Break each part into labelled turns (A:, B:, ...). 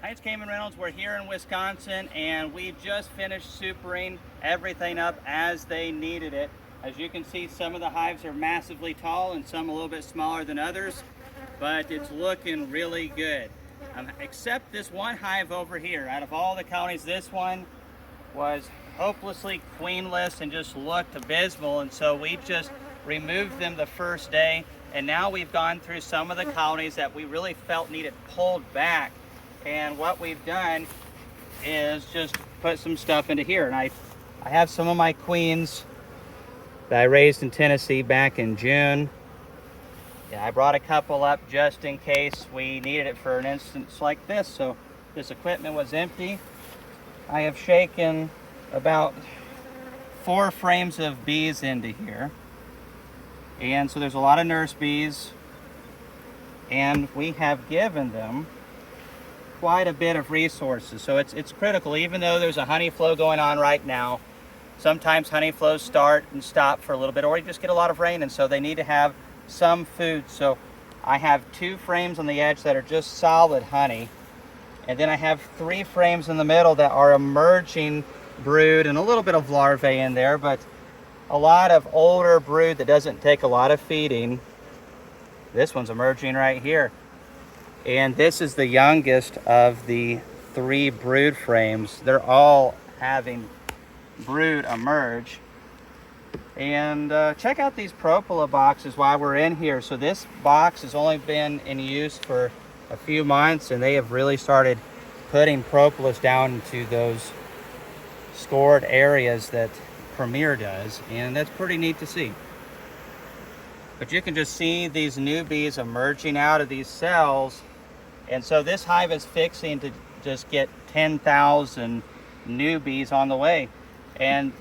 A: Hi, it's Kamon Reynolds. We're here in Wisconsin and we just finished supering everything up as they needed it. As you can see, some of the hives are massively tall and some a little bit smaller than others, but it's looking really good. Except this one hive over here. Out of all the colonies, this one was hopelessly queenless and just looked abysmal, and so we just removed them the first day, and now we've gone through some of the colonies that we really felt needed pulled back. And what we've done is just put some stuff into here. And I have some of my queens that I raised in Tennessee back in June. Yeah, I brought a couple up just in case we needed it for an instance like this. So this equipment was empty. I have shaken about 4 frames of bees into here. And so there's a lot of nurse bees. And we have given them quite a bit of resources. So it's critical, even though there's a honey flow going on right now. Sometimes honey flows start and stop for a little bit, or you just get a lot of rain, and so they need to have some food. So I have 2 frames on the edge that are just solid honey, and then I have 3 frames in the middle that are emerging brood and a little bit of larvae in there, but a lot of older brood that doesn't take a lot of feeding. This one's emerging right here. And this is the youngest of the 3 brood frames. They're all having brood emerge. And check out these propolis boxes while we're in here. So this box has only been in use for a few months, and they have really started putting propolis down into those scored areas that Premier does, and that's pretty neat to see. But you can just see these new bees emerging out of these cells. And so this hive is fixing to just get 10,000 new bees on the way. And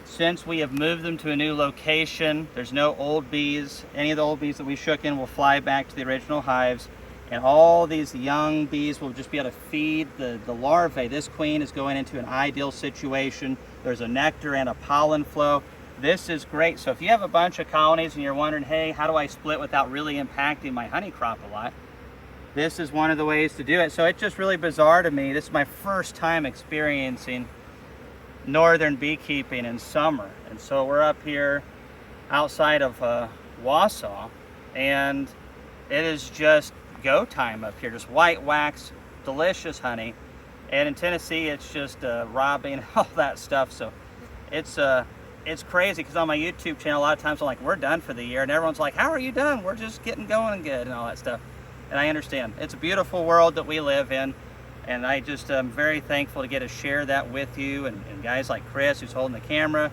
A: since we have moved them to a new location, there's no old bees. Any of the old bees that we shook in will fly back to the original hives. And all these young bees will just be able to feed the larvae. This queen is going into an ideal situation. There's a nectar and a pollen flow. This is great. So if you have a bunch of colonies and you're wondering, hey, how do I split without really impacting my honey crop a lot? This is one of the ways to do it. So it's just really bizarre to me. This is my first time experiencing northern beekeeping in summer. And so we're up here outside of Wausau, and it is just go time up here. Just white wax, delicious honey. And in Tennessee, it's just robbing, all that stuff. So it's crazy, because on my YouTube channel, a lot of times I'm like, we're done for the year. And everyone's like, how are you done? We're just getting going good and all that stuff. And I understand. It's a beautiful world that we live in, and I just am very thankful to get to share that with you and guys like Chris, who's holding the camera,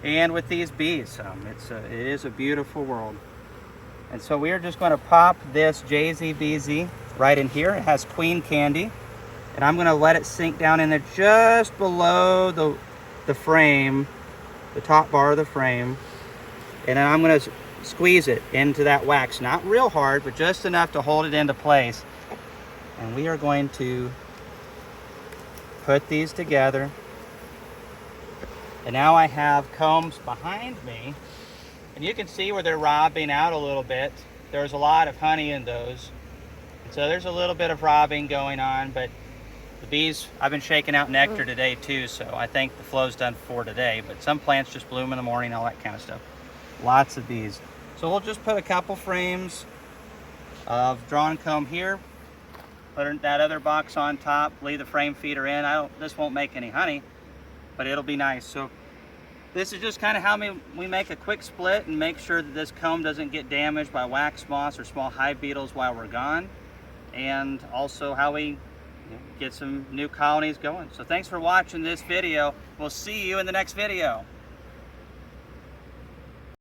A: and with these bees. It is a beautiful world. And so we are just going to pop this JZBZ right in here. It has queen candy, and I'm going to let it sink down in there just below the frame, the top bar of the frame, and then I'm going to squeeze it into that wax, not real hard, but just enough to hold it into place. And we are going to put these together. And now I have combs behind me, and you can see where they're robbing out a little bit. There's a lot of honey in those, and so there's a little bit of robbing going on. But the bees, I've been shaking out nectar today too, so I think the flow's done for today. But some plants just bloom in the morning, all that kind of stuff. Lots of bees. So we'll just put a couple frames of drawn comb here, put that other box on top, leave the frame feeder in. This won't make any honey, but it'll be nice. So this is just kind of how we make a quick split and make sure that this comb doesn't get damaged by wax moths or small hive beetles while we're gone, and also how we get some new colonies going. So thanks for watching this video. We'll see you in the next video.